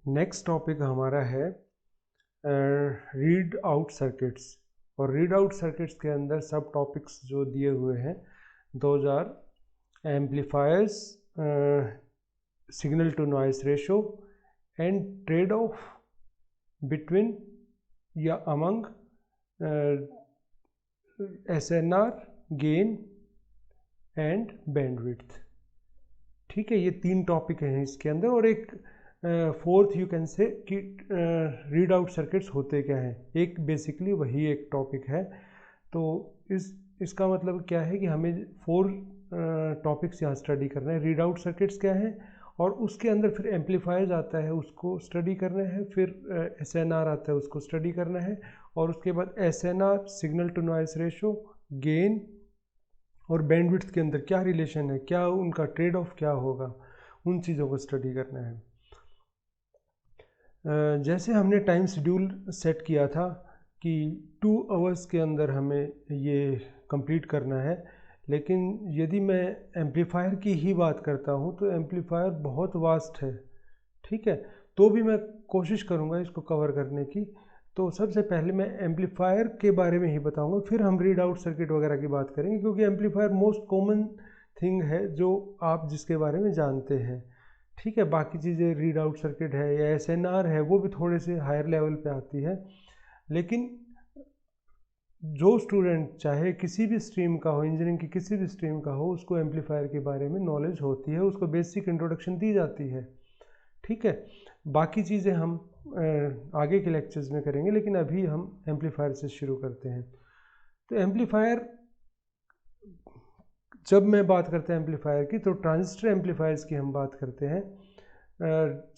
Next topic हमारा है read out circuits. और रीड आउट सर्किट्स के अंदर सब टॉपिक्स जो दिए हुए हैं those are amplifiers, signal to noise ratio and trade off between या among SNR, gain and bandwidth. ठीक है, ये तीन टॉपिक हैं इसके अंदर। और एक फोर्थ यू कैन से कि रीड आउट सर्किट्स होते क्या हैं, एक बेसिकली वही एक टॉपिक है। तो इसका मतलब क्या है कि हमें 4 टॉपिक्स यहाँ स्टडी करना है। रीड आउट सर्किट्स क्या है, और उसके अंदर फिर एम्पलीफायर्स आता है, उसको स्टडी करना है। फिर SNR आता है, उसको स्टडी करना है। और उसके बाद SNR, signal to noise ratio, gain और बैंडविड्थ के अंदर क्या रिलेशन है, क्या उनका ट्रेड ऑफ क्या होगा, उन चीज़ों को स्टडी करना है। जैसे हमने टाइम शेड्यूल सेट किया था कि 2 आवर्स के अंदर हमें ये कंप्लीट करना है, लेकिन यदि मैं एम्पलीफायर की ही बात करता हूँ तो एम्पलीफायर बहुत वास्ट है। ठीक है, तो भी मैं कोशिश करूँगा इसको कवर करने की। तो सबसे पहले मैं एम्पलीफायर के बारे में ही बताऊंगा, फिर हम रीड आउट सर्किट वगैरह की बात करेंगे, क्योंकि एम्पलीफायर मोस्ट कॉमन थिंग है जो आप जिसके बारे में जानते हैं। ठीक है, बाकी चीज़ें रीड आउट सर्किट है या SNR है, वो भी थोड़े से हायर लेवल पे आती है। लेकिन जो स्टूडेंट चाहे किसी भी स्ट्रीम का हो, इंजीनियरिंग की किसी भी स्ट्रीम का हो, उसको एम्पलीफायर के बारे में नॉलेज होती है, उसको बेसिक इंट्रोडक्शन दी जाती है। ठीक है, बाकी चीज़ें हम आगे के लेक्चर्स में करेंगे, लेकिन अभी हम एम्पलीफायर से शुरू करते हैं। तो एम्पलीफायर, जब मैं बात करते हैं एम्पलीफायर की, तो ट्रांजिस्टर एम्पलीफायर्स की हम बात करते हैं।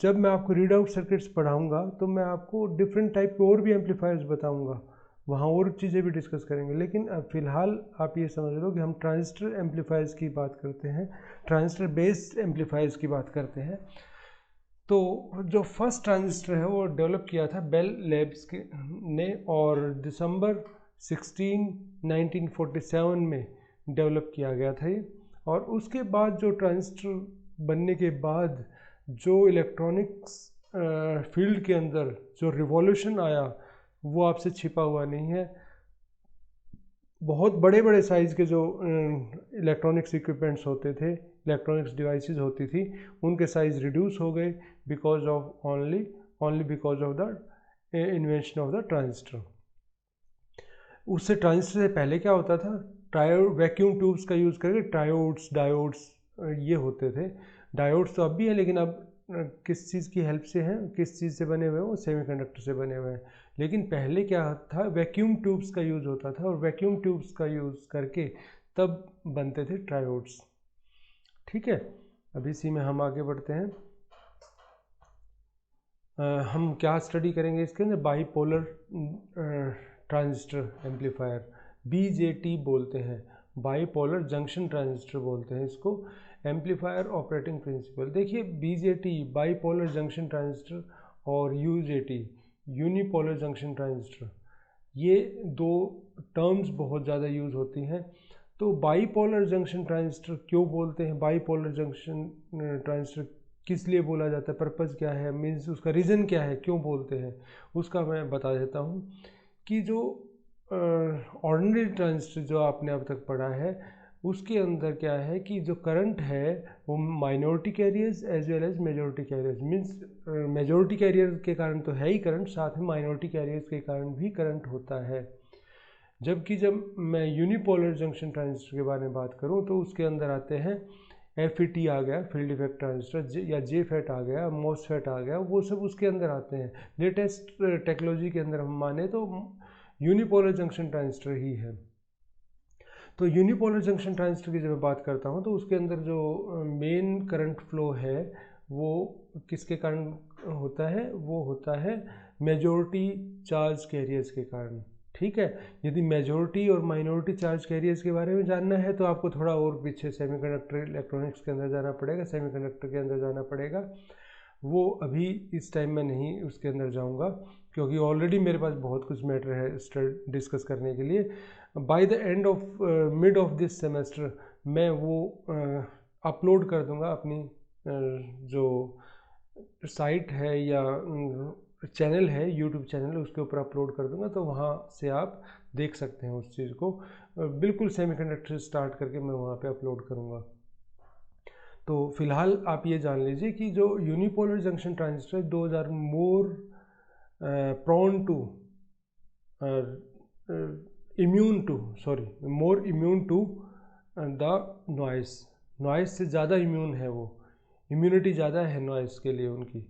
जब मैं आपको रीड आउट सर्किट्स पढ़ाऊंगा तो मैं आपको डिफरेंट टाइप के और भी एम्पलीफायर्स बताऊंगा, वहाँ और चीज़ें भी डिस्कस करेंगे। लेकिन अब फ़िलहाल आप ये समझ लो कि हम ट्रांजिस्टर एम्पलीफायर्स की बात करते हैं, ट्रांजिस्टर बेस्ड एम्पलीफायर्स की बात करते हैं। तो जो फर्स्ट ट्रांजिस्टर है वो डेवलप किया था बेल लैब्स के ने, और दिसंबर 16, 1947 में डेवलप किया गया था ये। और उसके बाद जो ट्रांजिस्टर बनने के बाद जो इलेक्ट्रॉनिक्स फील्ड के अंदर जो रिवॉल्यूशन आया वो आपसे छिपा हुआ नहीं है। बहुत बड़े बड़े साइज़ के जो इलेक्ट्रॉनिक्स इक्विपमेंट्स होते थे, इलेक्ट्रॉनिक्स डिवाइसेस होती थी, उनके साइज़ रिड्यूस हो गए because of only because of the invention of the transistor. उससे ट्रांजिस्टर से पहले क्या होता था, ट्रायोड वैक्यूम ट्यूब्स का यूज़ करके ट्रायोड्स, डायोड्स ये होते थे। डायोड्स तो अब भी है, लेकिन अब किस चीज़ की हेल्प से हैं, किस चीज़ से बने हुए हैं, वो सेमीकंडक्टर से बने हुए हैं। लेकिन पहले क्या था, वैक्यूम ट्यूब्स का यूज़ होता था, और वैक्यूम ट्यूब्स का यूज़ करके तब बनते थे ट्रायोड्स। ठीक है, अब इसी में हम आगे बढ़ते हैं। हम क्या स्टडी करेंगे इसके अंदर, बाईपोलर ट्रांजिस्टर एम्पलीफायर, BJT बोलते हैं, बाईपोलर जंक्शन ट्रांजिस्टर बोलते हैं इसको। एम्पलीफायर ऑपरेटिंग प्रिंसिपल देखिए, BJT बाईपोलर जंक्शन ट्रांजिस्टर और UJT यूनिपोलर जंक्शन ट्रांजिस्टर, ये दो टर्म्स बहुत ज़्यादा यूज़ होती हैं। तो बाईपोलर जंक्शन ट्रांजिस्टर क्यों बोलते हैं, बाईपोलर जंक्शन ट्रांजिस्टर किस लिए बोला जाता है, पर्पज़ क्या है, मीन्स उसका रीज़न क्या है, क्यों बोलते हैं, उसका मैं बता देता हूँ। कि जो ऑर्डिनरी ट्रांजिस्टर जो आपने अब तक पढ़ा है, उसके अंदर क्या है कि जो करंट है वो minority carriers as well as majority carriers, means majority carrier के कारण तो है ही करंट, साथ में माइनॉरिटी कैरियर्स के कारण भी करंट होता है। जबकि जब मैं यूनिपोलर जंक्शन ट्रांजिस्टर के बारे में बात करूं तो उसके अंदर आते हैं FET आ गया, फील्ड इफेक्ट ट्रांजिस्टर, या JFET आ गया, MOSFET आ गया, वो सब उसके अंदर आते हैं। लेटेस्ट टेक्नोलॉजी के अंदर हम माने तो यूनिपोलर जंक्शन ट्रांजिस्टर ही है। तो यूनिपोलर जंक्शन ट्रांजिस्टर की जब मैं बात करता हूँ तो उसके अंदर जो मेन करंट फ्लो है वो किसके कारण होता है, वो होता है मेजॉरिटी चार्ज कैरियर्स के कारण। ठीक है, यदि मेजॉरिटी और माइनॉरिटी चार्ज कैरियर्स के बारे में जानना है तो आपको थोड़ा और पीछे सेमीकंडक्टर इलेक्ट्रॉनिक्स के अंदर जाना पड़ेगा, सेमीकंडक्टर के अंदर जाना पड़ेगा। वो अभी इस टाइम में नहीं उसके अंदर जाऊंगा, क्योंकि ऑलरेडी मेरे पास बहुत कुछ मैटर है डिस्कस करने के लिए। By the end of mid of this semester मैं वो अपलोड कर दूंगा अपनी जो साइट है या चैनल है, यूट्यूब चैनल, उसके ऊपर अपलोड कर दूंगा, तो वहाँ से आप देख सकते हैं उस चीज़ को। बिल्कुल सेमीकंडक्टर स्टार्ट करके मैं वहाँ पे अपलोड करूँगा। तो फिलहाल आप ये जान लीजिए कि जो unipolar junction transistor, those are more prone to immune to more immune to the noise से ज़्यादा इम्यून है, वो इम्यूनिटी ज़्यादा है नॉइस के लिए उनकी।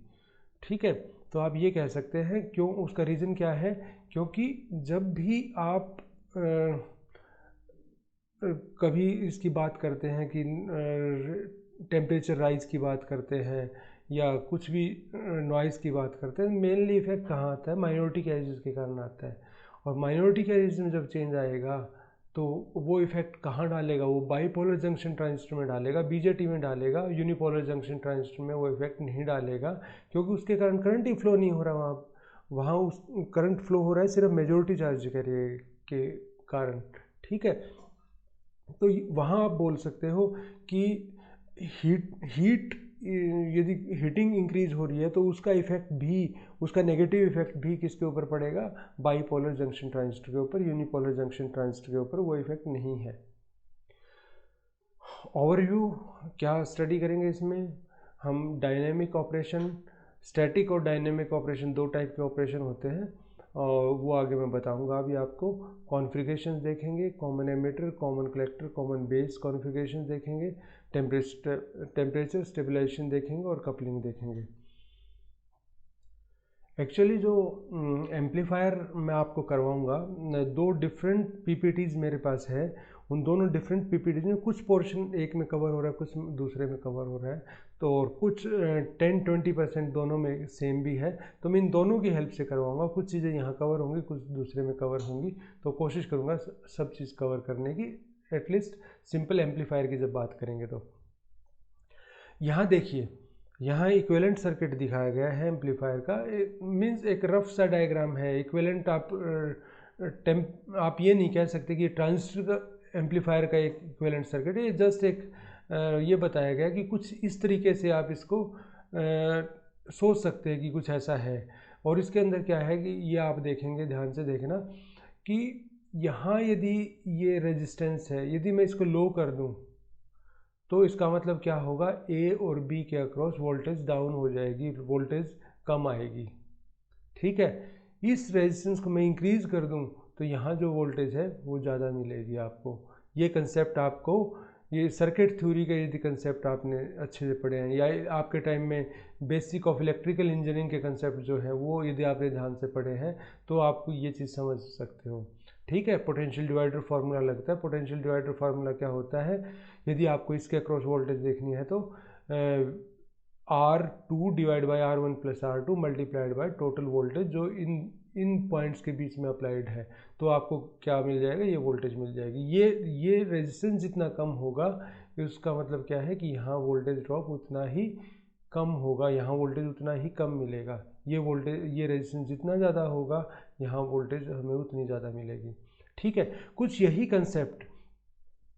ठीक है, तो आप ये कह सकते हैं। क्यों? उसका रीज़न क्या है? क्योंकि जब भी आप कभी इसकी बात करते हैं कि टेम्परेचर राइज की बात करते हैं या कुछ भी नॉइज़ की बात करते हैं, मेनली इफेक्ट कहाँ आता है? माइनॉरिटी कैरियर्स के कारण आता है। और माइनॉरिटी कैरियर्स में जब चेंज आएगा तो वो इफेक्ट कहाँ डालेगा? वो बाईपोलर जंक्शन ट्रांजिस्टर में डालेगा, बीजेटी में डालेगा। यूनिपोलर जंक्शन ट्रांजिस्टर में वो इफेक्ट नहीं डालेगा, क्योंकि उसके कारण करंट ही फ्लो नहीं हो रहा वहाँ उस करंट फ्लो हो रहा है सिर्फ मेजॉरिटी चार्ज कैरियर के कारण। ठीक है, तो वहाँ आप बोल सकते हो कि हीट यदि हीटिंग इंक्रीज हो रही है तो उसका इफेक्ट भी, उसका नेगेटिव इफेक्ट भी किसके ऊपर पड़ेगा? बाईपोलर जंक्शन ट्रांजिस्टर के ऊपर। यूनिपोलर जंक्शन ट्रांजिस्टर के ऊपर वो इफेक्ट नहीं है। ओवरव्यू क्या स्टडी करेंगे इसमें? हम डायनेमिक ऑपरेशन, स्टैटिक और डायनेमिक ऑपरेशन, दो टाइप के ऑपरेशन होते हैं, और वो आगे मैं बताऊंगा अभी आपको। कॉन्फ़िगरेशंस देखेंगे, common emitter, common collector, common base configurations देखेंगे, टेम्परेचर स्टेबलाइजेशन देखेंगे और कपलिंग देखेंगे। एक्चुअली जो एम्पलीफायर मैं आपको करवाऊंगा, दो डिफरेंट पीपीटीज मेरे पास है। उन दोनों डिफरेंट पीपीटीज में कुछ पोर्शन एक में कवर हो रहा है, कुछ दूसरे में कवर हो रहा है, तो और कुछ 10-20% दोनों में सेम भी है। तो मैं इन दोनों की हेल्प से करवाऊंगा। कुछ चीज़ें यहाँ कवर होंगी, कुछ दूसरे में कवर होंगी, तो कोशिश करूँगा सब चीज़ कवर करने की, एटलीस्ट सिंपल एम्पलीफायर की जब बात करेंगे तो। यहाँ देखिए, यहाँ इक्विवेलेंट सर्किट दिखाया गया है एम्पलीफायर का। मीन्स एक रफ सा डायग्राम है। इक्विवेलेंट आप ये नहीं कह सकते कि ट्रांजिस्टर का एम्पलीफायर का एक इक्विवेलेंट सर्किट है। ये जस्ट एक ये बताया गया कि कुछ इस तरीके से आप इसको सोच सकते हैं कि कुछ ऐसा है। और इसके अंदर क्या है कि ये आप देखेंगे, ध्यान से देखना कि यहाँ यदि ये रेजिस्टेंस है, यदि मैं इसको लो कर दूँ तो इसका मतलब क्या होगा? ए और बी के अक्रॉस वोल्टेज डाउन हो जाएगी, वोल्टेज कम आएगी। ठीक है, इस रेजिस्टेंस को मैं इंक्रीज कर दूं तो यहाँ जो वोल्टेज है वो ज़्यादा मिलेगी आपको। ये कंसेप्ट आपको, ये सर्किट थ्योरी का यदि कंसेप्ट आपने अच्छे से पढ़े हैं, या आपके टाइम में बेसिक ऑफ इलेक्ट्रिकल इंजीनियरिंग के कंसेप्ट जो है वो यदि आपने ध्यान से पढ़े हैं तो आप ये चीज़ समझ सकते हो। ठीक है, पोटेंशियल डिवाइडर फार्मूला लगता है। पोटेंशियल डिवाइडर फार्मूला क्या होता है? यदि आपको इसके अक्रॉस वोल्टेज देखनी है तो R2 divide by R1 plus R2 multiplied by total voltage जो इन पॉइंट्स के बीच में अप्लाइड है, तो आपको क्या मिल जाएगा? ये वोल्टेज मिल जाएगी। ये रेजिस्टेंस जितना कम होगा, उसका मतलब क्या है कि यहाँ वोल्टेज ड्रॉप उतना ही कम होगा, यहाँ वोल्टेज उतना ही कम मिलेगा। ये रेजिस्टेंस जितना ज़्यादा होगा, यहाँ वोल्टेज हमें उतनी ज़्यादा मिलेगी। ठीक है, कुछ यही कंसेप्ट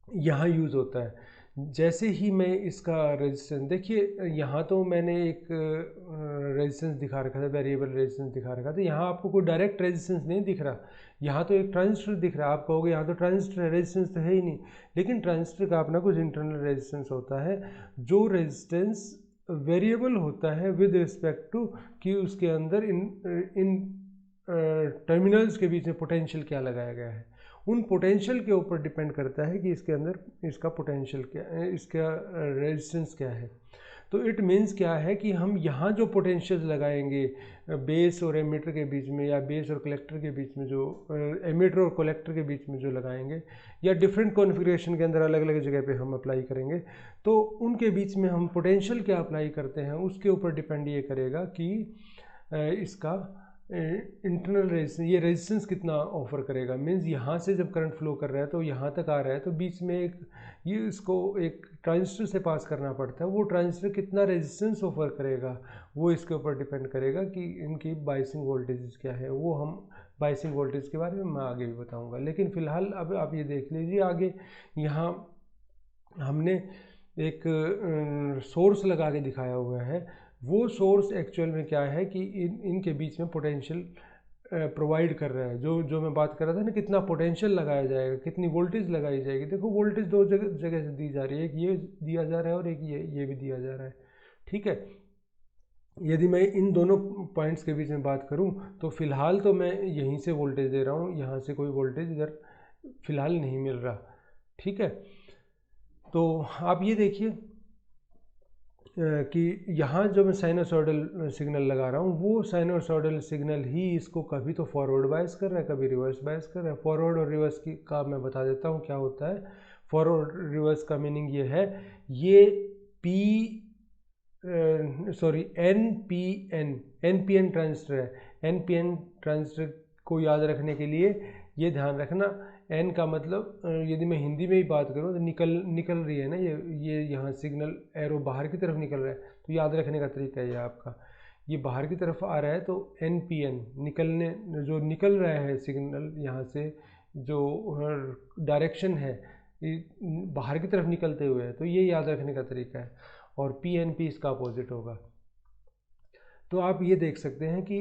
यहाँ यूज़ होता है। जैसे ही मैं इसका रेजिस्टेंस देखिए, यहाँ तो मैंने एक रेजिस्टेंस दिखा रखा था, वेरिएबल रेजिस्टेंस दिखा रखा था। यहाँ आपको कोई डायरेक्ट रेजिस्टेंस नहीं दिख रहा, यहाँ तो एक ट्रांजिस्टर दिख रहा है। आप कहोगे यहाँ तो ट्रांजिस्टर है, रेजिस्टेंस तो है ही नहीं। लेकिन ट्रांजिस्टर का अपना कुछ इंटरनल रेजिस्टेंस होता है, जो रेजिस्टेंस वेरिएबल होता है विद रिस्पेक्ट टू कि उसके अंदर इन टर्मिनल्स के बीच में पोटेंशियल क्या लगाया गया है। उन पोटेंशियल के ऊपर डिपेंड करता है कि इसके अंदर इसका पोटेंशियल क्या है, इसका रेजिस्टेंस क्या है। तो इट मीन्स क्या है कि हम यहाँ जो पोटेंशियल लगाएंगे बेस और एमीटर के बीच में, या बेस और कलेक्टर के बीच में, जो एमीटर और कलेक्टर के बीच में जो लगाएंगे, या डिफरेंट कॉन्फ़िगरेशन के अंदर अलग अलग जगह पे हम अप्लाई करेंगे, तो उनके बीच में हम पोटेंशियल क्या अप्लाई करते हैं उसके ऊपर डिपेंड ये करेगा कि इसका इंटरनल रेजिस्टेंस, ये रेजिस्टेंस कितना ऑफर करेगा। मीन्स यहाँ से जब करंट फ्लो कर रहा है तो यहाँ तक आ रहा है, तो बीच में ये इसको एक ट्रांजिस्टर से पास करना पड़ता है। वो ट्रांजिस्टर कितना रेजिस्टेंस ऑफर करेगा वो इसके ऊपर डिपेंड करेगा कि इनकी बाइसिंग वोल्टेज क्या है। वो हम बाइसिंग वोल्टेज के बारे में मैं आगे भी बताऊँगा, लेकिन फ़िलहाल अब आप ये देख लीजिए आगे। यहाँ हमने एक सोर्स लगा के दिखाया हुआ है, वो सोर्स एक्चुअल में क्या है कि इनके बीच में पोटेंशियल प्रोवाइड कर रहा है। जो मैं बात कर रहा था ना, कितना पोटेंशियल लगाया जाएगा, कितनी वोल्टेज लगाई जाएगी। देखो वोल्टेज दो जगह से दी जा रही है, एक ये दिया जा रहा है और एक ये भी दिया जा रहा है, ठीक है। यदि मैं इन दोनों पॉइंट्स के बीच में बात करूं तो फिलहाल तो मैं यहीं से वोल्टेज दे रहा हूं, यहाँ से कोई वोल्टेज इधर फिलहाल नहीं मिल रहा, ठीक है। तो आप ये देखिए कि यहाँ जो मैं साइनोसॉइडल सिग्नल लगा रहा हूँ, वो साइनोसॉइडल सिग्नल ही इसको कभी तो फॉरवर्ड बायस कर रहा है, कभी रिवर्स बायस कर रहा है। फॉरवर्ड और रिवर्स की का मैं बता देता हूँ क्या होता है। फॉरवर्ड रिवर्स का मीनिंग ये है, ये NPN ट्रांजिस्टर है। NPN ट्रांजिस्टर को याद रखने के लिए ये ध्यान रखना, N का मतलब यदि मैं हिंदी में ही बात करूँ तो निकल रही है ना, ये यहाँ सिग्नल एरो बाहर की तरफ निकल रहा है, तो याद रखने का तरीका ये आपका, ये बाहर की तरफ आ रहा है तो NPN निकलने, जो निकल रहा है सिग्नल यहाँ से, जो डायरेक्शन है बाहर की तरफ निकलते हुए है, तो ये याद रखने का तरीका है। और PNP इसका अपोजिट होगा। तो आप ये देख सकते हैं कि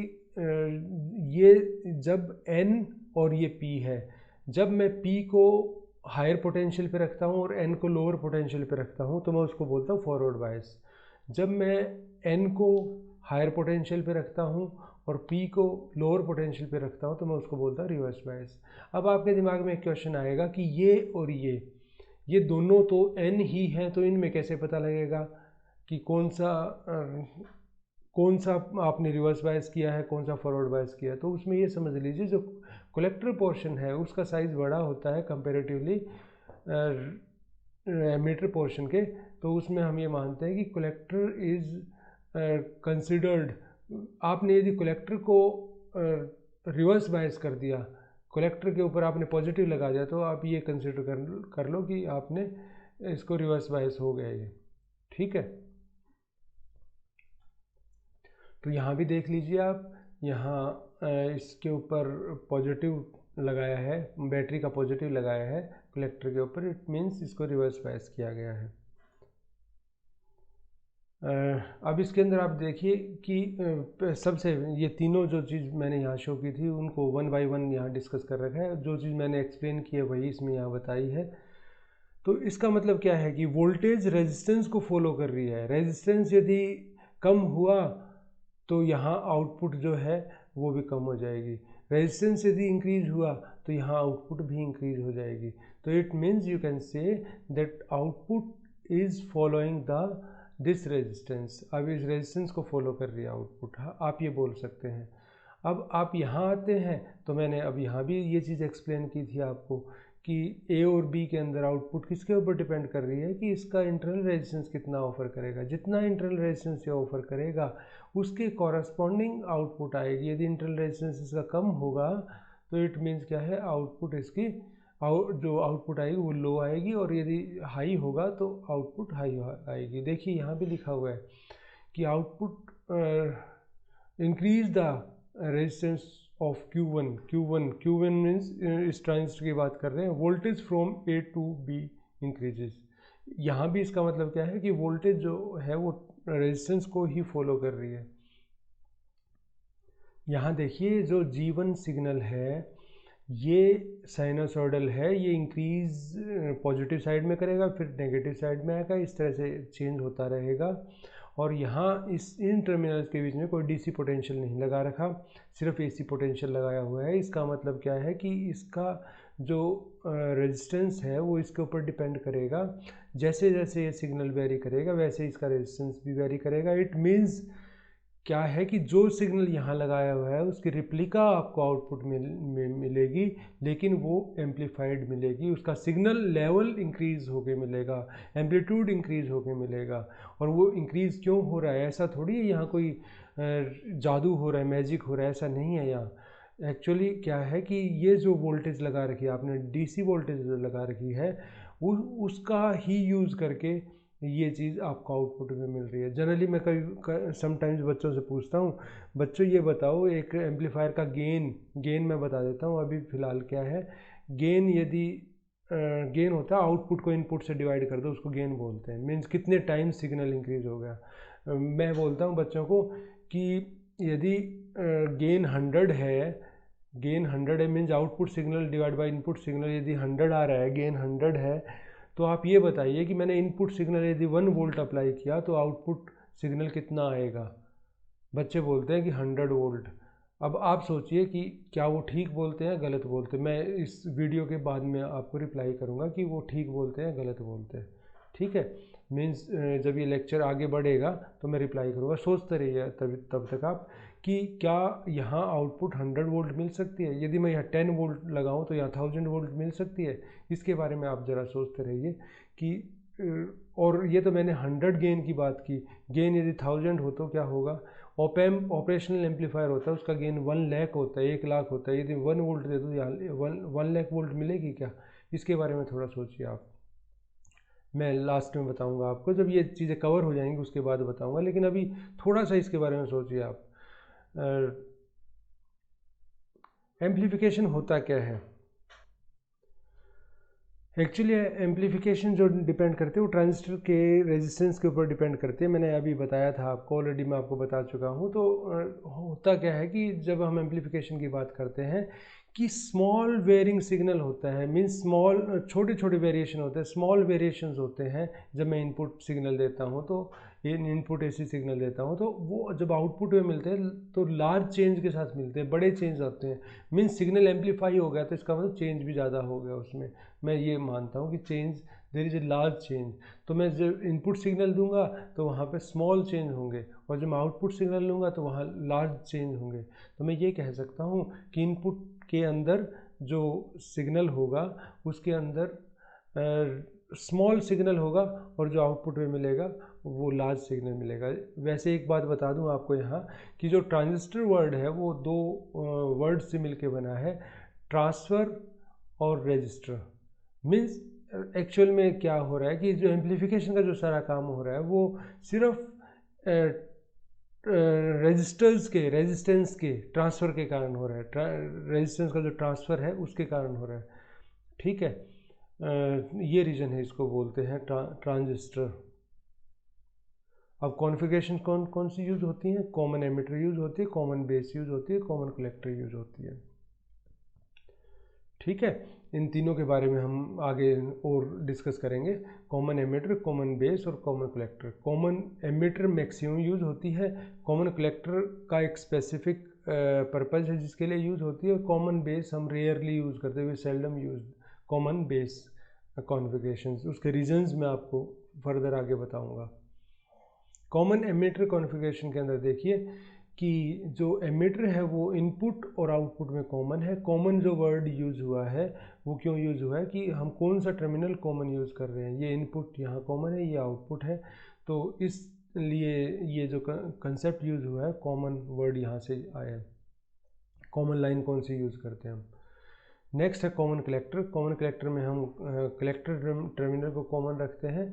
ये जब N और ये P है, जब मैं P को हायर पोटेंशियल पे रखता हूँ और N को लोअर पोटेंशियल पे रखता हूँ तो मैं उसको बोलता हूँ फॉरवर्ड बायस। जब मैं N को हायर पोटेंशियल पे रखता हूँ और P को लोअर पोटेंशियल पे रखता हूँ तो मैं उसको बोलता हूँ रिवर्स बायस। अब आपके दिमाग में एक क्वेश्चन आएगा कि ये और ये दोनों तो N ही हैं, तो इनमें कैसे पता लगेगा कि कौन सा आपने रिवर्स बायस किया है, कौन सा फॉरवर्ड बायस किया है। तो उसमें ये समझ लीजिए, जो कलेक्टर पोर्शन है उसका साइज़ बड़ा होता है कंपेरेटिवली एमिटर पोर्शन के, तो उसमें हम ये मानते हैं कि कलेक्टर इज़ कंसिडर्ड। आपने यदि कलेक्टर को रिवर्स बायस कर दिया, कलेक्टर के ऊपर आपने पॉजिटिव लगा दिया, तो आप ये कंसिडर कर लो कि आपने इसको रिवर्स बायस हो गया ये, ठीक है। तो यहाँ भी देख लीजिए आप, यहाँ इसके ऊपर पॉजिटिव लगाया है, बैटरी का पॉजिटिव लगाया है कलेक्टर के ऊपर, इट मीन्स इसको रिवर्स बायस किया गया है। अब इसके अंदर आप देखिए कि सबसे ये तीनों जो चीज़ मैंने यहाँ शो की थी उनको 1 बाय 1 यहाँ डिस्कस कर रखा है। जो चीज़ मैंने एक्सप्लेन की है वही इसमें यहाँ बताई है। तो इसका मतलब क्या है कि वोल्टेज रेजिस्टेंस को फॉलो कर रही है। रेजिस्टेंस यदि कम हुआ तो यहाँ आउटपुट जो है वो भी कम हो जाएगी। रेजिस्टेंस यदि इंक्रीज हुआ तो यहाँ आउटपुट भी इंक्रीज हो जाएगी। तो it means you can say that output is following this resistance. अब इस रेजिस्टेंस को फॉलो कर रही है आउटपुट, आप ये बोल सकते हैं। अब आप यहाँ आते हैं तो मैंने अब यहाँ भी ये चीज़ एक्सप्लेन की थी आपको कि ए और बी के अंदर आउटपुट किसके ऊपर डिपेंड कर रही है कि इसका इंटरनल रेजिस्टेंस कितना ऑफर करेगा। जितना इंटरनल रेजिस्टेंस ये ऑफर करेगा उसके कॉरस्पॉन्डिंग आउटपुट आएगी। यदि इंटरनल रेजिस्टेंस इसका कम होगा तो इट मीन्स क्या है, आउटपुट इसकी जो आउटपुट आएगी वो लो आएगी, और यदि हाई होगा तो आउटपुट हाई आएगी। देखिए यहाँ भी लिखा हुआ है कि output increase the resistance of Q1 means इस ट्रांजिस्टर की बात कर रहे हैं, voltage from A to B increases. यहाँ भी इसका मतलब क्या है कि वोल्टेज जो है वो रेजिस्टेंस को ही फॉलो कर रही है। यहाँ देखिए जो G1 सिग्नल है ये साइनोसॉइडल है, ये इंक्रीज पॉजिटिव साइड में करेगा फिर नेगेटिव साइड में आएगा, इस तरह से चेंज होता रहेगा। और यहाँ इन टर्मिनल्स के बीच में कोई डीसी पोटेंशियल नहीं लगा रखा, सिर्फ एसी पोटेंशियल लगाया हुआ है। इसका मतलब क्या है कि इसका जो रेजिस्टेंस है वो इसके ऊपर डिपेंड करेगा। जैसे जैसे ये सिग्नल वेरी करेगा वैसे इसका रेजिस्टेंस भी वेरी करेगा। इट मीन्स क्या है कि जो सिग्नल यहाँ लगाया हुआ है उसकी रिप्लिका आपको आउटपुट में मिलेगी, लेकिन वो एम्पलीफाइड मिलेगी। उसका सिग्नल लेवल इंक्रीज होके मिलेगा, एम्पलीट्यूड इंक्रीज होके मिलेगा। और वो इंक्रीज क्यों हो रहा है, ऐसा थोड़ी है यहाँ कोई जादू हो रहा है, मैजिक हो रहा है, ऐसा नहीं है। यहाँ एक्चुअली क्या है कि ये जो वोल्टेज लगा रखी है आपने, डीसी वोल्टेज लगा रखी है, उसका ही यूज़ करके ये चीज़ आपको आउटपुट में मिल रही है। जनरली मैं कभी समटाइम्स बच्चों से पूछता हूँ, बच्चों ये बताओ एक एम्पलीफायर का गेन मैं बता देता हूँ अभी फ़िलहाल क्या है। गेन यदि गेन होता है आउटपुट को इनपुट से डिवाइड कर दो, उसको गेन बोलते हैं। मीन्स कितने टाइम सिग्नल इंक्रीज हो गया। मैं बोलता हूँ बच्चों को कि यदि गेन 100 है, गेन 100 है means output signal divide by input signal यदि 100 आ रहा है, गेन 100 है, तो आप ये बताइए कि मैंने इनपुट सिग्नल यदि 1 वोल्ट अप्लाई किया तो आउटपुट सिग्नल कितना आएगा। बच्चे बोलते हैं कि 100 वोल्ट। अब आप सोचिए कि क्या वो ठीक बोलते हैं गलत बोलते हैं। मैं इस वीडियो के बाद में आपको रिप्लाई करूँगा कि वो ठीक बोलते हैं गलत बोलते हैं, ठीक है। मीन्स जब ये लेक्चर आगे बढ़ेगा तो मैं रिप्लाई करूँगा। सोचते रहिए तब तक आप कि क्या यहाँ आउटपुट 100 वोल्ट मिल सकती है, यदि मैं यहाँ 10 वोल्ट लगाऊँ तो यहाँ 1000 वोल्ट मिल सकती है। इसके बारे में आप ज़रा सोचते रहिए कि और ये तो मैंने 100 गेन की बात की, गेन यदि 1000 हो तो क्या होगा। ऑपएम्प ऑपरेशनल एम्पलीफायर होता है, उसका गेन 1 लाख होता है, 1 लाख होता है। यदि 1 वोल्ट दे दो यहाँ 1 लाख वोल्ट मिलेगी क्या, इसके बारे में थोड़ा सोचिए आप। मैं लास्ट में बताऊंगा आपको, जब ये चीज़ें कवर हो जाएंगी उसके बाद बताऊंगा, लेकिन अभी थोड़ा सा इसके बारे में सोचिए आप। एम्प्लीफिकेशन होता क्या है। एक्चुअली एम्प्लीफिकेशन जो डिपेंड करते हैं वो ट्रांजिस्टर के रेजिस्टेंस के ऊपर डिपेंड करती है। मैंने अभी बताया था आपको, ऑलरेडी मैं आपको बता चुका हूँ। तो होता क्या है कि जब हम एम्प्लीफिकेशन की बात करते हैं कि स्मॉल वेरिंग सिग्नल होता है, मीन्स स्मॉल छोटे छोटे वेरिएशन होते हैं, स्मॉल वेरिएशंस होते हैं। जब मैं इनपुट सिग्नल देता हूँ तो इनपुट एसी सिग्नल देता हूँ तो वो जब आउटपुट में मिलते हैं तो लार्ज चेंज के साथ मिलते हैं, बड़े चेंज आते हैं। मीन्स सिग्नल एम्पलीफाई हो गया तो इसका मतलब चेंज भी ज़्यादा हो गया उसमें। मैं ये मानता हूँ कि change, there is a large change. तो मैं जब इनपुट सिग्नल दूंगा तो वहाँ पे स्मॉल चेंज होंगे, और जब मैं आउटपुट सिग्नल लूँगा तो वहाँ लार्ज चेंज होंगे। तो मैं ये कह सकता हूँ कि इनपुट के अंदर जो सिग्नल होगा उसके अंदर स्मॉल सिग्नल होगा, और जो आउटपुट में मिलेगा वो लार्ज सिग्नल मिलेगा। वैसे एक बात बता दूं आपको यहाँ कि जो ट्रांजिस्टर वर्ड है वो दो वर्ड से मिलके बना है, ट्रांसफ़र और रजिस्टर। मीन्स एक्चुअल में क्या हो रहा है कि जो एम्प्लीफिकेशन का जो सारा काम हो रहा है वो सिर्फ रेजिस्टेंस के ट्रांसफ़र के कारण हो रहा है। रेजिस्टेंस का जो ट्रांसफ़र है उसके कारण हो रहा है, ठीक है। ये रीज़न है, इसको बोलते हैं ट्रांजिस्टर। अब कॉन्फ़िगरेशन कौन कौन सी यूज़ होती हैं। कॉमन एमिटर यूज़ होती है, कॉमन बेस यूज़ होती है, कॉमन कलेक्टर यूज़ होती है, ठीक है। इन तीनों के बारे में हम आगे और डिस्कस करेंगे। कॉमन एमिटर, कॉमन बेस और common collector. Common emitter maximum use होती है, कॉमन कलेक्टर का एक स्पेसिफिक पर्पज़ है जिसके लिए यूज़ होती है, और कॉमन बेस हम रेयरली यूज़ करते हुए seldom use common base configurations. उसके रीजंस मैं आपको फर्दर आगे बताऊंगा। कॉमन एमिटर कॉन्फ़िगरेशन के अंदर देखिए कि जो एमिटर है वो इनपुट और आउटपुट में कॉमन है। कॉमन जो वर्ड यूज़ हुआ है वो क्यों यूज़ हुआ है कि हम कौन सा टर्मिनल कॉमन यूज़ कर रहे हैं। ये इनपुट यहाँ कॉमन है, ये आउटपुट है, तो इसलिए ये जो कंसेप्ट यूज़ हुआ है कॉमन वर्ड यहाँ से आया है। कॉमन लाइन कौन सी यूज़ करते हैं हम। नेक्स्ट है कॉमन कलेक्टर। कॉमन कलेक्टर में हम कलेक्टर टर्मिनल को कॉमन रखते हैं,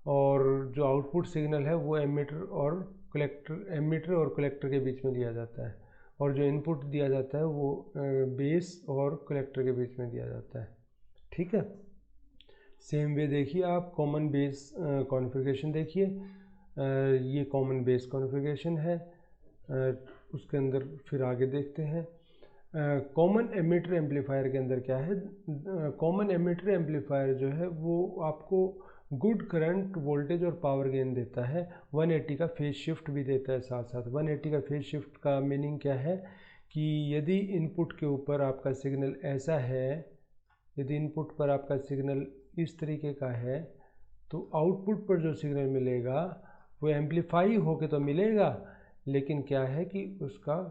और जो आउटपुट सिग्नल है वो एमिटर और कलेक्टर के बीच में दिया जाता है, और जो इनपुट दिया जाता है वो बेस और कलेक्टर के बीच में दिया जाता है, ठीक है। सेम वे देखिए आप कॉमन बेस कॉन्फ़िगरेशन देखिए, ये कॉमन बेस कॉन्फ़िगरेशन है। उसके अंदर फिर आगे देखते हैं कॉमन एमिटर एम्पलीफायर के अंदर क्या है। कॉमन एमिटर एम्पलीफायर जो है वो आपको गुड करंट, वोल्टेज और पावर गेन देता है। 180 का फेज शिफ्ट भी देता है साथ साथ। 180 का फेज शिफ्ट का मीनिंग क्या है कि यदि इनपुट के ऊपर आपका सिग्नल ऐसा है, यदि इनपुट पर आपका सिग्नल इस तरीके का है तो आउटपुट पर जो सिग्नल मिलेगा वो एम्पलीफाई होके तो मिलेगा, लेकिन क्या है कि उसका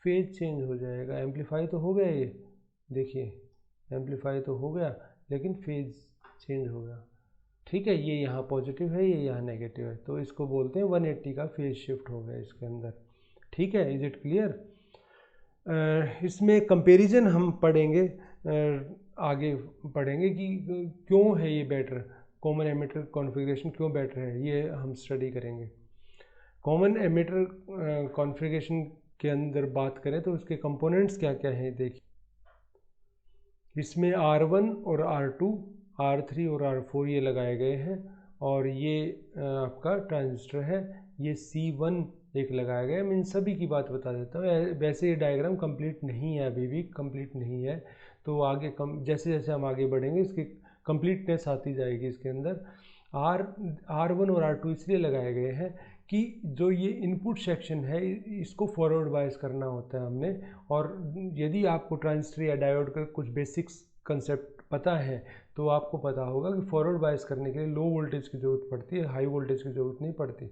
फेज चेंज हो जाएगा। एम्पलीफाई तो हो गया, ये देखिए एम्पलीफाई तो हो गया लेकिन फेज चेंज हो गया, ठीक है। ये यहाँ पॉजिटिव है, ये यहाँ नेगेटिव है, तो इसको बोलते हैं 180 का फेज शिफ्ट हो गया इसके अंदर, ठीक है। Is it clear. इसमें कंपैरिजन हम पढ़ेंगे, आगे पढ़ेंगे कि क्यों है ये बेटर, कॉमन एमिटर कॉन्फ़िगरेशन क्यों बेटर है, ये हम स्टडी करेंगे। कॉमन एमिटर कॉन्फ़िगरेशन के अंदर बात करें तो उसके कंपोनेंट्स क्या क्या हैं देखिए। इसमें R1 और R2, R3 और R4 ये लगाए गए हैं, और ये आपका ट्रांजिस्टर है, ये C1 एक लगाया गया है। मैं इन सभी की बात बता देता हूँ। वैसे ये डायग्राम कंप्लीट नहीं है, अभी भी कंप्लीट नहीं है, तो आगे जैसे जैसे हम आगे बढ़ेंगे इसकी कंप्लीटनेस आती जाएगी। इसके अंदर R1 और R2 इसलिए लगाए गए हैं कि जो ये इनपुट सेक्शन है इसको फॉरवर्ड बायस करना होता है हमने। और यदि आपको ट्रांजिस्टर या डायोड का कुछ बेसिक्स कंसेप्ट पता है तो आपको पता होगा कि फॉरवर्ड बायस करने के लिए लो वोल्टेज की ज़रूरत पड़ती है, हाई वोल्टेज की ज़रूरत नहीं पड़ती।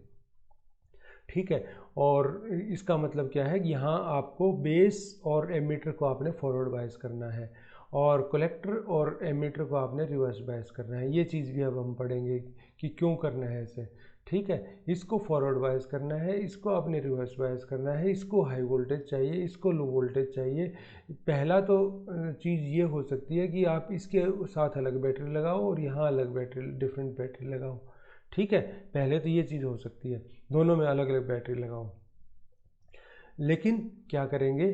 ठीक है, और इसका मतलब क्या है कि यहाँ आपको बेस और एमीटर को आपने फॉरवर्ड बायस करना है और कलेक्टर और एमीटर को आपने रिवर्स बायस करना है। ये चीज़ भी अब हम पढ़ेंगे कि क्यों करना है ऐसे। ठीक है, इसको फॉरवर्ड बायस करना है, इसको आपने रिवर्स बायस करना है, इसको हाई वोल्टेज चाहिए, इसको लो वोल्टेज चाहिए। पहला तो चीज़ ये हो सकती है कि आप इसके साथ अलग बैटरी लगाओ और यहाँ अलग बैटरी, डिफरेंट बैटरी लगाओ। ठीक है, पहले तो ये चीज़ हो सकती है, दोनों में अलग अलग बैटरी लगाओ। लेकिन क्या करेंगे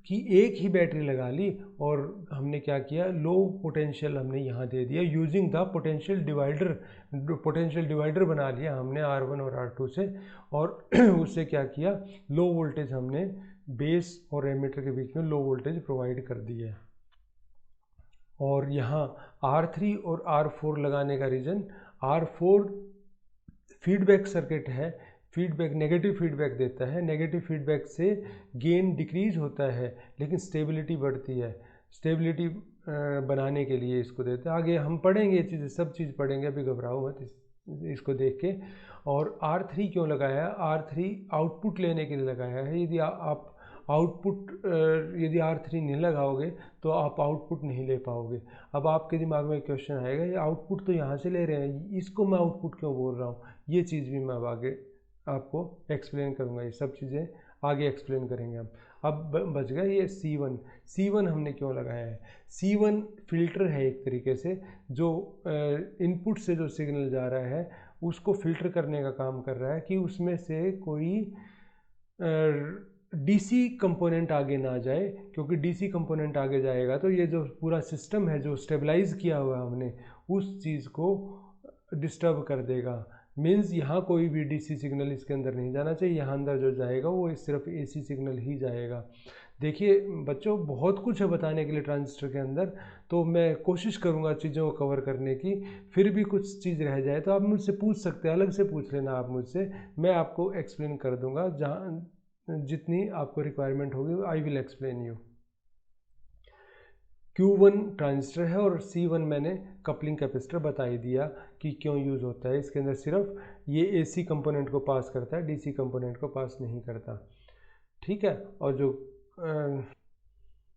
कि एक ही बैटरी लगा ली और हमने क्या किया, लो पोटेंशियल हमने यहाँ दे दिया यूजिंग द पोटेंशियल डिवाइडर बना लिया हमने R1 और R2 से। और उससे क्या किया, लो वोल्टेज हमने बेस और एमीटर के बीच में लो वोल्टेज प्रोवाइड कर दी है। और यहाँ R3 और R4 लगाने का रीज़न, R4 फीडबैक सर्किट है, फीडबैक नेगेटिव फीडबैक देता है, नेगेटिव फीडबैक से गेन डिक्रीज होता है लेकिन स्टेबिलिटी बढ़ती है। स्टेबिलिटी बनाने के लिए इसको देते हैं। आगे हम पढ़ेंगे ये चीज़ें, सब चीज़ पढ़ेंगे, अभी घबराओ मत इसको देख के। और R3 क्यों लगाया, R3 आउटपुट लेने के लिए लगाया है। यदि आप आउटपुट यदि R3 नहीं लगाओगे तो आप आउटपुट नहीं ले पाओगे। अब आपके दिमाग में क्वेश्चन आएगा, ये आउटपुट तो यहाँ से ले रहे हैं, इसको मैं आउटपुट क्यों बोल रहा हूँ। ये चीज़ भी मैं अब आगे आपको एक्सप्लेन करूँगा, ये सब चीज़ें आगे एक्सप्लेन करेंगे हम। अब बच गया ये C1 हमने क्यों लगाया है। C1 फिल्टर है एक तरीके से, जो इनपुट से जो सिग्नल जा रहा है उसको फिल्टर करने का काम कर रहा है कि उसमें से कोई डीसी कंपोनेंट आगे ना जाए, क्योंकि डीसी कंपोनेंट आगे जाएगा तो ये जो पूरा सिस्टम है जो स्टेबलाइज किया हुआ है हमने, उस चीज़ को डिस्टर्ब कर देगा। मीन्स यहाँ कोई भी डीसी सिग्नल इसके अंदर नहीं जाना चाहिए, यहाँ अंदर जो जाएगा वो सिर्फ एसी सिग्नल ही जाएगा। देखिए बच्चों, बहुत कुछ है बताने के लिए ट्रांजिस्टर के अंदर, तो मैं कोशिश करूँगा चीज़ों को कवर करने की। फिर भी कुछ चीज़ रह जाए तो आप मुझसे पूछ सकते हैं, अलग से पूछ लेना आप मुझसे, मैं आपको एक्सप्लेन कर दूँगा। जहाँ जितनी आपको रिक्वायरमेंट होगी I will explain you. Q1 transistor है और C1 मैंने कपलिंग कैपेसिटर बता ही दिया कि क्यों यूज़ होता है। इसके अंदर सिर्फ ये AC कंपोनेंट को पास करता है, DC कंपोनेंट को पास नहीं करता। ठीक है, और जो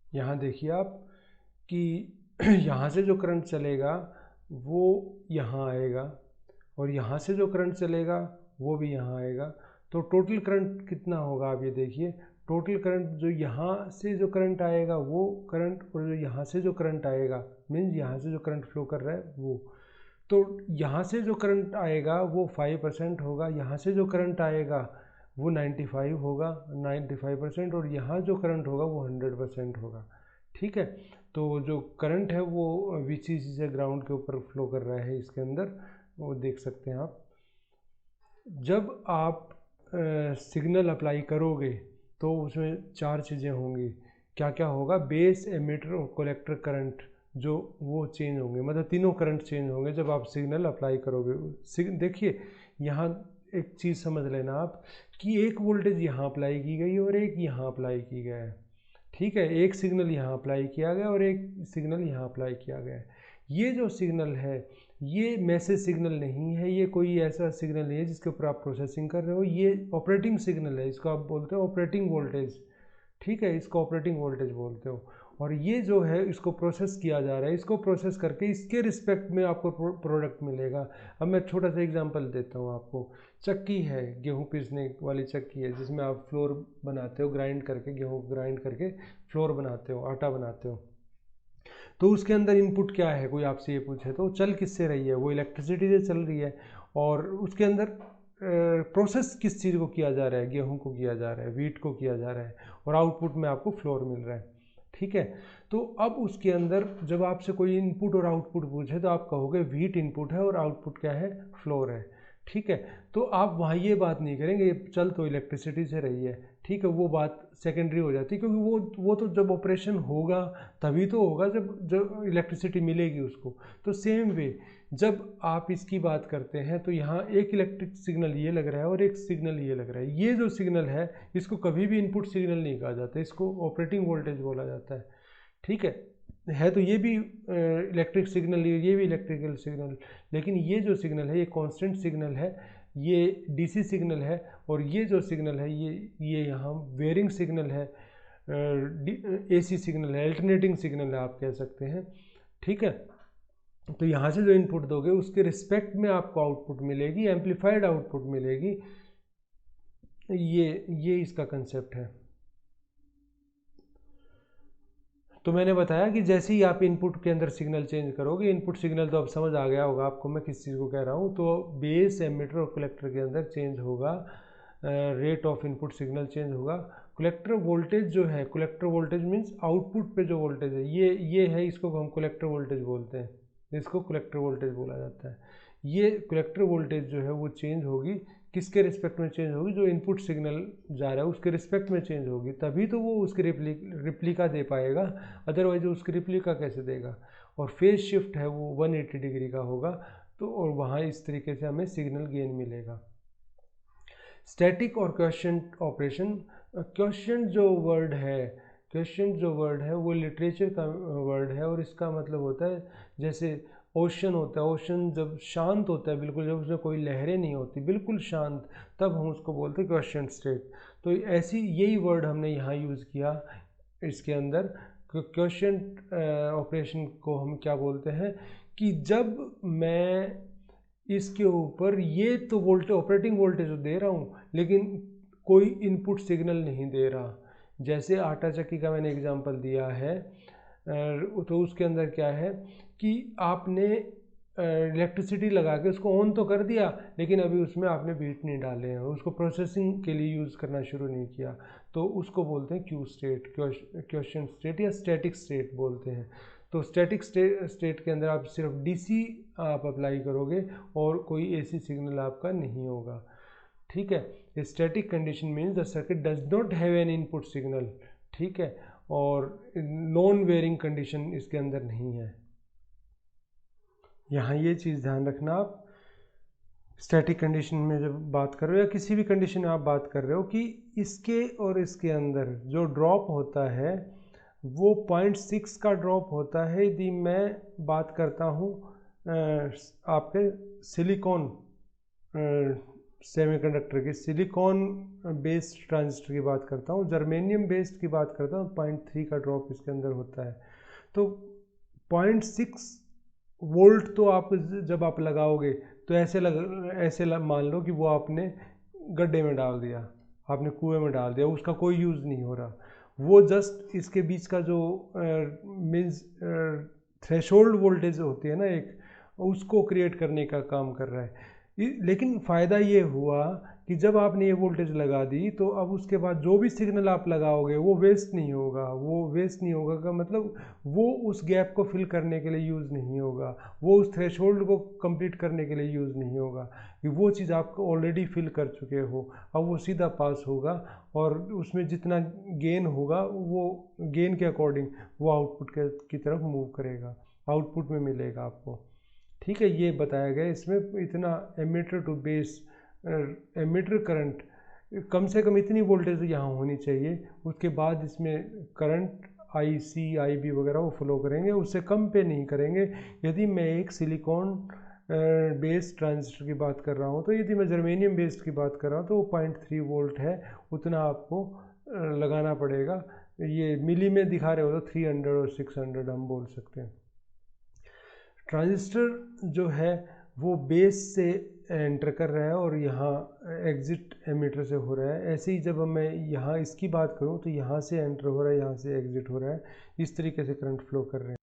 यहाँ देखिए आप कि यहाँ से जो करंट चलेगा वो यहाँ आएगा और यहाँ से जो करंट चलेगा वो भी यहाँ आएगा। तो टोटल करंट कितना होगा आप ये देखिए, टोटल करंट जो यहाँ से जो करंट आएगा वो करंट, और जो यहाँ से जो करंट आएगा मीन्स यहाँ से जो करंट फ्लो कर रहा है वो, तो यहाँ से जो करंट आएगा वो 5% होगा, यहाँ से जो करंट आएगा वो 95 होगा 95%, और यहाँ जो करंट होगा वो 100% होगा। ठीक है, तो जो करंट है वो VCC से ग्राउंड के ऊपर फ्लो कर रहा है इसके अंदर, वो देख सकते हैं आप। जब आप सिग्नल अप्लाई करोगे तो उसमें 4 चीज़ें होंगी। क्या क्या होगा, बेस, एमीटर और कलेक्टर करंट जो वो चेंज होंगे, मतलब तीनों करंट चेंज होंगे जब आप सिग्नल अप्लाई करोगे। देखिए यहाँ एक चीज़ समझ लेना आप कि एक वोल्टेज यहाँ अप्लाई की गई और एक यहाँ अप्लाई की गया है। ठीक है, एक सिग्नल यहाँ अप्लाई किया गया और एक सिग्नल यहाँ अप्लाई किया गया है। ये जो सिग्नल है ये मैसेज सिग्नल नहीं है, ये कोई ऐसा सिग्नल नहीं है जिसके ऊपर आप प्रोसेसिंग कर रहे हो, ये ऑपरेटिंग सिग्नल है, इसको आप बोलते हो ऑपरेटिंग वोल्टेज। ठीक है, इसको ऑपरेटिंग वोल्टेज बोलते हो। और ये जो है इसको प्रोसेस किया जा रहा है, इसको प्रोसेस करके इसके रिस्पेक्ट में आपको प्रोडक्ट मिलेगा। अब मैं छोटा सा एग्जांपल देता हूँ आपको। चक्की है, गेहूँ पीसने वाली चक्की है जिसमें आप फ्लोर बनाते हो, ग्राइंड करके गेहूँ ग्राइंड करके फ्लोर बनाते हो, आटा बनाते हो। तो उसके अंदर इनपुट क्या है, कोई आपसे ये पूछे तो चल किससे रही है, वो इलेक्ट्रिसिटी से चल रही है। और उसके अंदर प्रोसेस किस चीज़ को किया जा रहा है, गेहूं को किया जा रहा है, वीट को किया जा रहा है, और आउटपुट में आपको फ्लोर मिल रहा है। ठीक है, तो अब उसके अंदर जब आपसे कोई इनपुट और आउटपुट पूछे तो आप कहोगे वीट इनपुट है और आउटपुट क्या है, फ्लोर है। ठीक है। तो आप वहाँ ये बात नहीं करेंगे चल तो इलेक्ट्रिसिटी से रही है, ठीक है, वो बात सेकेंडरी हो जाती है, क्योंकि वो तो जब ऑपरेशन होगा तभी तो होगा जब इलेक्ट्रिसिटी मिलेगी उसको। तो सेम वे जब आप इसकी बात करते हैं तो यहाँ एक इलेक्ट्रिक सिग्नल ये लग रहा है और एक सिग्नल ये लग रहा है। ये जो सिग्नल है इसको कभी भी इनपुट सिग्नल नहीं कहा जाता, इसको ऑपरेटिंग वोल्टेज बोला जाता है, ठीक है तो ये भी इलेक्ट्रिक सिग्नल, ये भी इलेक्ट्रिकल सिग्नल, लेकिन ये जो सिग्नल है ये कांस्टेंट सिग्नल है, ये डीसी सिग्नल है, और ये जो सिग्नल है ये यहाँ वेरिंग सिग्नल है, एसी सिग्नल है, अल्टरनेटिंग सिग्नल है आप कह सकते हैं, ठीक है। तो यहाँ से जो इनपुट दोगे उसके रिस्पेक्ट में आपको आउटपुट मिलेगी, एम्पलीफाइड आउटपुट मिलेगी। ये इसका कंसेप्ट है। तो मैंने बताया कि जैसे ही आप इनपुट के अंदर सिग्नल चेंज करोगे, इनपुट सिग्नल तो अब समझ आ गया होगा आपको मैं किस चीज़ को कह रहा हूँ, तो बेस, एमिटर और कलेक्टर के अंदर चेंज होगा, rate of input signal change होगा। कलेक्टर वोल्टेज जो है, कलेक्टर वोल्टेज मीन्स आउटपुट पे जो वोल्टेज है ये है, इसको हम कलेक्टर वोल्टेज बोलते हैं, इसको कलेक्टर वोल्टेज बोला जाता है। ये कलेक्टर वोल्टेज जो है वो चेंज होगी, किसके रिस्पेक्ट में चेंज होगी, जो इनपुट सिग्नल जा रहा है उसके रिस्पेक्ट में चेंज होगी, तभी तो वो उसकी रिप्लिका दे पाएगा, अदरवाइज उसकी रिप्लिका कैसे देगा। और फेज शिफ्ट है वो 180 डिग्री का होगा, तो और वहाँ इस तरीके से हमें सिग्नल गेन मिलेगा। स्टैटिक और क्वेश्चन ऑपरेशन। क्वेश्चन जो वर्ड है वो लिटरेचर का वर्ड है, और इसका मतलब होता है जैसे ओशन होता है, ओशन जब शांत होता है बिल्कुल, जब उसमें कोई लहरें नहीं होती, बिल्कुल शांत, तब हम उसको बोलते हैं क्वेश्चन स्टेट। तो ऐसी यही वर्ड हमने यहाँ यूज़ किया इसके अंदर। क्वेश्चन ऑपरेशन को हम क्या बोलते हैं कि जब मैं इसके ऊपर ये तो वोल्टेज, ऑपरेटिंग वोल्टेज तो दे रहा हूँ लेकिन कोई इनपुट सिग्नल नहीं दे रहा। जैसे आटा चक्की का मैंने एग्जांपल दिया है, तो उसके अंदर क्या है कि आपने इलेक्ट्रिसिटी लगा के उसको ऑन तो कर दिया, लेकिन अभी उसमें आपने बीट नहीं डाले हैं, उसको प्रोसेसिंग के लिए यूज़ करना शुरू नहीं किया, तो उसको बोलते हैं क्यू स्टेट, क्वेश्चन स्टेट या स्टैटिक स्टेट बोलते हैं। तो स्टैटिक स्टेट के अंदर आप सिर्फ डीसी आप अप्लाई करोगे और कोई एसी सिग्नल आपका नहीं होगा, ठीक है। Static condition means the circuit does not have an input signal, ठीक है, और नॉन वेरिंग कंडीशन इसके अंदर नहीं है। यहाँ ये चीज़ ध्यान रखना, आप स्टैटिक कंडीशन में जब बात कर रहे हो या किसी भी कंडीशन में आप बात कर रहे हो कि इसके और इसके अंदर जो ड्रॉप होता है वो 0.6 का ड्रॉप होता है। यदि मैं बात करता हूँ आपके सिलिकॉन सेमीकंडक्टर की, सिलिकॉन बेस्ड ट्रांजिस्टर की बात करता हूँ, जर्मेनियम बेस्ड की बात करता हूँ, 0.3 का ड्रॉप इसके अंदर होता है। तो 0.6 वोल्ट तो आप जब आप लगाओगे तो ऐसे मान लो कि वो आपने गड्ढे में डाल दिया, आपने कुएं में डाल दिया, उसका कोई यूज़ नहीं हो रहा, वो जस्ट इसके बीच का जो मीन्स थ्रेशोल्ड वोल्टेज होती है ना एक, उसको क्रिएट करने का काम कर रहा है। लेकिन फ़ायदा ये हुआ कि जब आपने ये वोल्टेज लगा दी तो अब उसके बाद जो भी सिग्नल आप लगाओगे वो वेस्ट नहीं होगा, वो वेस्ट नहीं होगा का मतलब वो उस गैप को फिल करने के लिए यूज़ नहीं होगा, वो उस थ्रेशोल्ड को कंप्लीट करने के लिए यूज़ नहीं होगा, कि वो चीज़ आप ऑलरेडी फिल कर चुके हो, अब वो सीधा पास होगा और उसमें जितना गेन होगा वो गेन के अकॉर्डिंग वो आउटपुट की तरफ मूव करेगा, आउटपुट में मिलेगा आपको, ठीक है। ये बताया गया इसमें इतना emitter to base, emitter current कम से कम इतनी वोल्टेज यहाँ होनी चाहिए, उसके बाद इसमें करंट IC IB वगैरह वो फ्लो करेंगे, उससे कम पे नहीं करेंगे। यदि मैं एक सिलिकॉन बेस्ड ट्रांजिस्टर की बात कर रहा हूँ, तो यदि मैं जर्मेनियम बेस्ड की बात कर रहा हूँ तो वो 0.3 वोल्ट है, उतना आपको लगाना पड़ेगा। ये मिली में दिखा रहे हो तो 300 और 600 हम बोल सकते हैं। ट्रांजिस्टर जो है वो बेस से एंटर कर रहा है और यहाँ एग्ज़िट एमीटर से हो रहा है। ऐसे ही जब मैं यहाँ इसकी बात करूँ तो यहाँ से एंटर हो रहा है, यहाँ से एग्ज़िट हो रहा है, इस तरीके से करंट फ्लो कर रहे हैं।